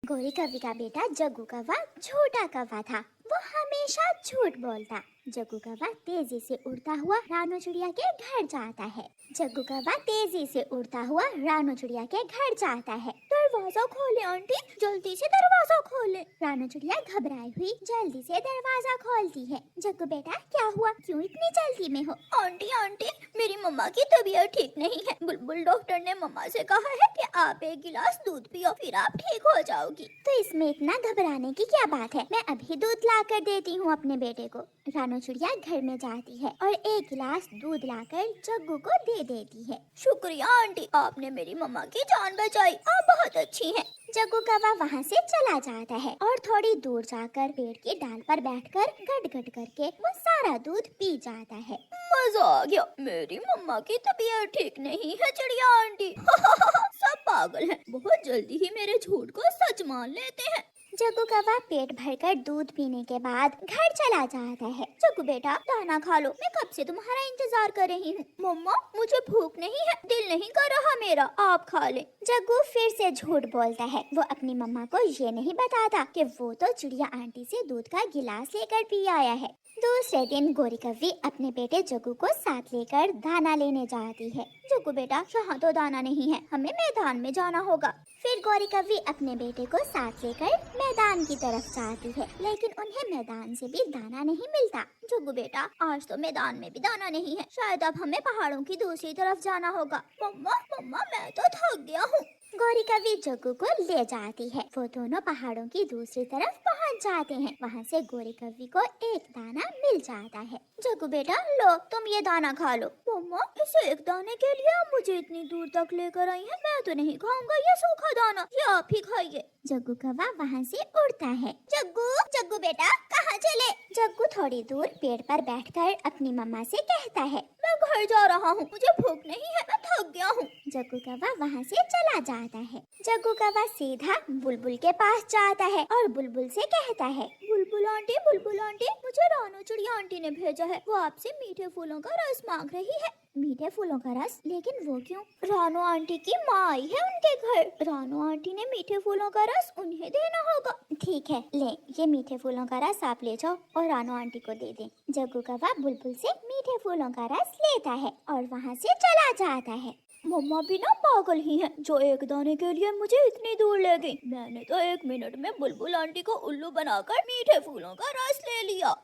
गोरी कौवी का बेटा जग्गू कौवा छोटा कौवा था। वो हमेशा झूठ बोलता। जग्गू कौवा तेजी से उड़ता हुआ रानू चिड़िया के घर जाता है। जग्गू कौवा तेजी से उड़ता हुआ रानू चिड़िया के घर जाता है। दरवाजा खोले आंटी, जल्दी से दरवाजा खोले। रानू चिड़िया घबराई हुई जल्दी से दरवाजा खोलती है। जग्गू बेटा क्या हुआ, क्यों इतनी जल्दी में हो? आंटी आंटी, मेरी मम्मा की तबीयत ठीक नहीं है। बुलबुल डॉक्टर ने मम्मा से कहा है कि आप एक गिलास दूध पियो, फिर आप ठीक हो जाओगी। तो इसमें इतना घबराने की क्या बात है, मैं अभी दूध ला कर देती हूँ अपने बेटे को। रानू चिड़िया घर में जाती है और एक गिलास दूध लाकर जग्गू को दे देती है। शुक्रिया आंटी, आपने मेरी मम्मा की जान बचाई, आप बहुत अच्छी हैं। जग्गू कौवा वहाँ से चला जाता है और थोड़ी दूर जाकर पेड़ की डाल पर बैठकर गट गट करके वो सारा दूध पी जाता है। मजा आ गया, मेरी मम्मा की तबीयत ठीक नहीं है चिड़िया आंटी। सब पागल हैं, बहुत जल्दी ही मेरे झूठ को सच मान लेते हैं। जग्गू कौवा पेट भरकर दूध पीने के बाद घर चला जाता है। जग्गू बेटा दाना खा लो, मैं कब से तुम्हारा इंतजार कर रही हूँ। मम्मा मुझे भूख नहीं है, दिल नहीं कर रहा मेरा, आप खा ले। जग्गू फिर से झूठ बोलता है। वो अपनी मम्मा को ये नहीं बताता कि वो तो चिड़िया आंटी से दूध का गिलास लेकर पी आया है। दूसरे दिन गोरी कौवी अपने बेटे जग्गू को साथ लेकर दाना लेने जाती है। जग्गू बेटा यहाँ तो दाना नहीं है, हमें मैदान में जाना होगा। फिर गोरी कौवी अपने बेटे को साथ लेकर मैदान की तरफ जाती है, लेकिन उन्हें मैदान से भी दाना नहीं मिलता। जग्गू बेटा आज तो मैदान में भी दाना नहीं है, शायद अब हमें पहाड़ों की दूसरी तरफ जाना होगा। मम्मा मम्मा मैं तो थक गया हूँ। गोरी कौवी जग्गू को ले जाती है। वो दोनों पहाड़ों की दूसरी तरफ पहुंच जाते हैं। वहाँ से गोरी कौवी को एक दाना मिल जाता है। जग्गू बेटा लो, तुम ये दाना खा लो। मम्मा इस एक दाने के लिए आप मुझे इतनी दूर तक लेकर आई हैं, मैं तो नहीं खाऊंगा ये सूखा दाना, ये आप ही खाइए। जग्गू कौवा वहाँ से उड़ता है। जग्गू जग्गू बेटा कहाँ चले? जग्गू थोड़ी दूर पेड़ पर बैठकर अपनी मम्मा से कहता है, मैं घर जा रहा हूँ, मुझे भूख नहीं है, मैं थक गया हूँ। जग्गू कौवा वहाँ से चला जाता है। जग्गू कौवा सीधा बुलबुल के पास जाता है और बुलबुल से कहता है, बुलबुल आंटी मुझे रानू चिड़िया आंटी ने भेजा है, वो आपसे मीठे फूलों का रस मांग रही है। मीठे फूलों का रस? लेकिन वो क्यों? रानू आंटी की माँ आई है उनके घर, रानू आंटी ने मीठे फूलों का रस उन्हें देना होगा। ठीक है, ले ये मीठे फूलों का रस आप ले जाओ और रानू आंटी को दे दें। जग्गू कौवा बुलबुल से मीठे फूलों का रस लेता है और वहाँ से चला जाता है। मम्मा भी ना पागल ही है, जो एक दाने के लिए मुझे इतनी दूर ले गई। मैंने तो 1 मिनट में बुलबुल आंटी को उल्लू बनाकर मीठे फूलों का रस ले लिया।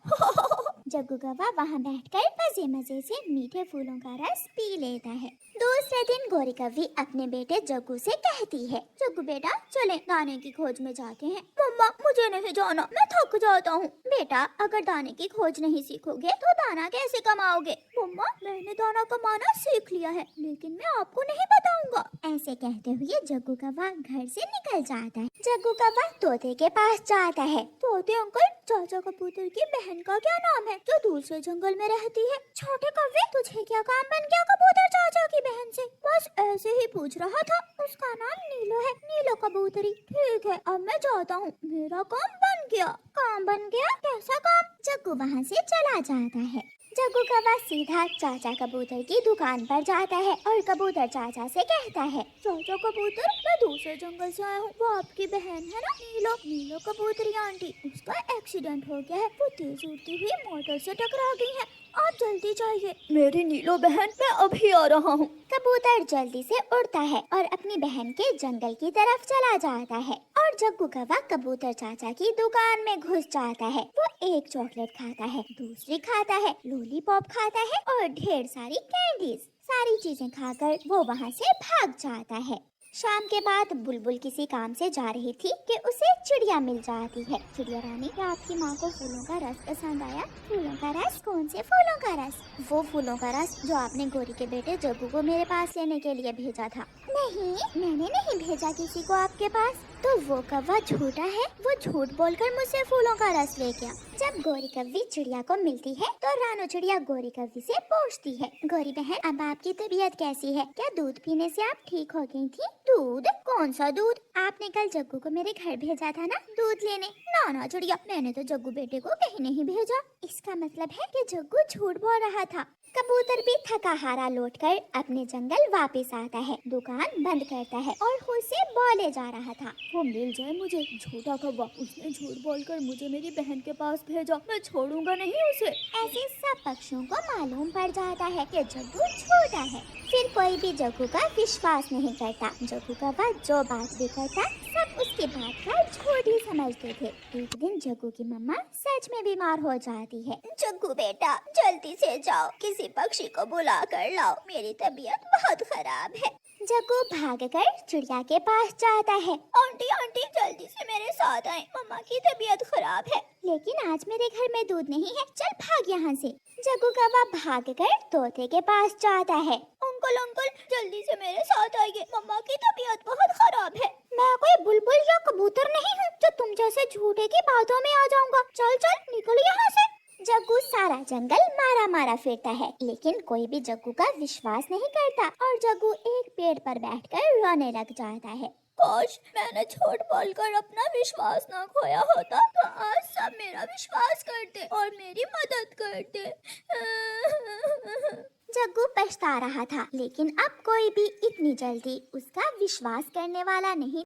जग्गू कौवा वहाँ बैठकर मजे मजे से मीठे फूलों का रस पी लेता है। दूसरे दिन गोरी कौवी अपने बेटे जग्गू से कहती है, जग्गू बेटा चले दाने की खोज में जाते हैं। मम्मा मुझे नहीं जाना, मैं थक जाता हूँ। बेटा अगर दाने की खोज नहीं सीखोगे तो दाना कैसे कमाओगे? मम्मा मैंने दाना कमाना सीख लिया है, लेकिन मैं आपको नहीं बताऊंगा। ऐसे कहते हुए जग्गू कौवा घर से निकल जाता है। जग्गू कौवा तोते के पास जाता है। तोते अंकल, चाचा कबूतर की बहन का क्या नाम है जो दूसरे जंगल में रहती है? छोटे कौवे, तुझे क्या काम बन गया कबूतर चाचा की बहन से? बस ऐसे ही पूछ रहा था। उसका नाम नीलो है, नीलो कबूतरी। ठीक है अब मैं जाता हूँ, मेरा काम बन गया। काम बन गया? कैसा काम? जग्गू वहाँ से चला जाता है। जग्गू कौवा सीधा चाचा कबूतर की दुकान पर जाता है और कबूतर चाचा से कहता है, चाचा कबूतर मैं दूसरे जंगल से आया हूँ, वो आपकी बहन है ना नीलो? नीलो कबूतरी आंटी, उसका एक्सीडेंट हो गया है, वो तेज उड़ती हुई मोटर से टकरा गई है, आप जल्दी जाइए। मेरी नीलो बहन, मैं अभी आ रहा हूँ। कबूतर जल्दी से उड़ता है और अपनी बहन के जंगल की तरफ चला जाता है और जग्गू कौवा कबूतर चाचा की दुकान में घुस जाता है। वो एक चॉकलेट खाता है, दूसरी खाता है, लॉलीपॉप खाता है और ढेर सारी कैंडीज। सारी चीजें खाकर वो वहाँ से भाग जाता है। शाम के बाद बुलबुल किसी काम से जा रही थी कि उसे चिड़िया मिल जाती है। चिड़िया रानी, क्या आपकी माँ को फूलों का रस पसंद आया? फूलों का रस? कौन से फूलों का रस? वो फूलों का रस जो आपने गोरी के बेटे जग्गू को मेरे पास लेने के लिए भेजा था। नहीं, मैंने नहीं भेजा किसी को आपके पास। तो वो कौवा झूठा है, वो झूठ बोलकर मुझसे फूलों का रस ले गया। जब गोरी कौवी चिड़िया को मिलती है तो रानू चिड़िया गोरी कौवी से पूछती है, गोरी बहन अब आपकी तबीयत कैसी है? क्या दूध पीने से आप ठीक हो गई थी? दूध? कौन सा दूध? आपने कल जग्गू को मेरे घर भेजा था ना दूध लेने। ना चिड़िया, मैंने तो जग्गू बेटे को कहीं नहीं भेजा। इसका मतलब है कि जग्गू झूठ बोल रहा था। कबूतर भी थका हारा लौटकर अपने जंगल वापस आता है, दुकान बंद करता है और खुद से बोले जा रहा था। वो मिल जाए मुझे, झूठा कौवा, उसने झूठ बोलकर मुझे मेरी बहन के पास भेजा, मैं छोड़ूंगा नहीं उसे। ऐसे सब पक्षियों को मालूम पड़ जाता है कि जग्गू झूठा है। फिर कोई भी जग्गू का विश्वास नहीं करता। जग्गू कौवा जो बात भी करता सब उसकी बात का झूठ ही समझते थे। एक दिन जग्गू की मम्मा सच में बीमार हो जाती है। जग्गू बेटा, जल्दी से जाओ, किसी पक्षी को बुला कर लाओ, मेरी तबीयत बहुत खराब है। जग्गू भागकर चिड़िया के पास जाता है। आंटी आंटी, जल्दी से मेरे साथ आए, मम्मा की तबीयत खराब है। लेकिन आज मेरे घर में दूध नहीं है, चल भाग यहाँ से। जग्गू कौवा भागकर तोते के पास जाता है। अंकल अंकल, जल्दी से मेरे साथ आइए, मम्मा की तबीयत बहुत खराब है। मैं कोई बुलबुल या कबूतर नहीं हूँ जो तुम जैसे झूठे की बातों में आ जाऊंगा। चल चल निकल यहाँ से। जग्गू सारा जंगल मारा मारा फिरता है, लेकिन कोई भी जग्गू का विश्वास नहीं करता और जग्गू एक पेड़ पर बैठकर रोने लग जाता है। काश मैंने झूठ बोलकर अपना विश्वास ना खोया होता, तो आज सब मेरा विश्वास करते और मेरी मदद करते। जग्गू पछता रहा था, लेकिन अब कोई भी इतनी जल्दी उसका विश्वास करने वाला नहीं